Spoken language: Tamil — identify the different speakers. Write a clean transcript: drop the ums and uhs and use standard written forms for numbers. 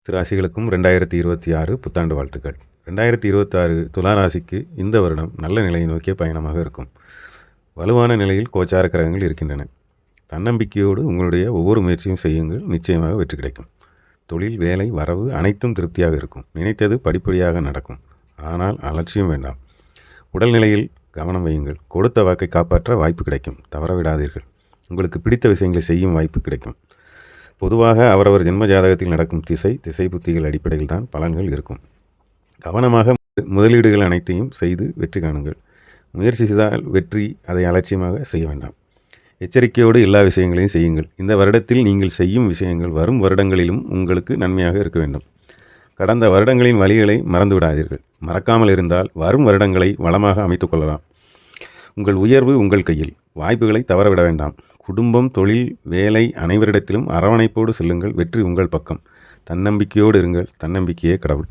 Speaker 1: ராசிகளுக்கும் 2026 புத்தாண்டு வாழ்த்துக்கள். 2026 துலா ராசிக்கு இந்த வருடம் நல்ல நிலையை நோக்கிய பயணமாக இருக்கும். வலுவான நிலையில் கோச்சார கிரகங்கள் இருக்கின்றன. தன்னம்பிக்கையோடு உங்களுடைய ஒவ்வொரு முயற்சியும் செய்யுங்கள், நிச்சயமாக வெற்றி கிடைக்கும். தொழில், வேலை, வரவு அனைத்தும் திருப்தியாக இருக்கும். நினைத்தது படிப்படியாக நடக்கும். ஆனால் அலட்சியம் வேண்டாம். உடல்நிலையில் கவனம் வையுங்கள். கொடுத்த வாக்கை காப்பாற்ற வாய்ப்பு கிடைக்கும், தவறவிடாதீர்கள். உங்களுக்கு பிடித்த விஷயங்களை செய்யும் வாய்ப்பு கிடைக்கும். பொதுவாக அவரவர் ஜென்ம ஜாதகத்தில் நடக்கும் திசை புத்திகள் அடிப்படையில் தான் பலன்கள் இருக்கும். கவனமாக முதலீடுகள் அனைத்தையும் செய்து வெற்றி காணுங்கள். முயற்சி செய்தால் வெற்றி, அதை அலட்சியமாக செய்ய வேண்டாம். எச்சரிக்கையோடு எல்லா விஷயங்களையும் செய்யுங்கள். இந்த வருடத்தில் நீங்கள் செய்யும் விஷயங்கள் வரும் வருடங்களிலும் உங்களுக்கு நன்மையாக இருக்க வேண்டும். கடந்த வருடங்களின் வழிகளை மறந்து விடாதீர்கள். மறக்காமல் இருந்தால் வரும் வருடங்களை வளமாக அமைத்துக் கொள்ளலாம். உங்கள் உயர்வு உங்கள் கையில். வாய்ப்புகளை தவறவிட வேண்டாம். குடும்பம், தொழில், வேலை அனைவரிடத்திலும் அரவணைப்போடு செல்லுங்கள். வெற்றி உங்கள் பக்கம். தன்னம்பிக்கையோடு இருங்கள். தன்னம்பிக்கையே கடவுள்.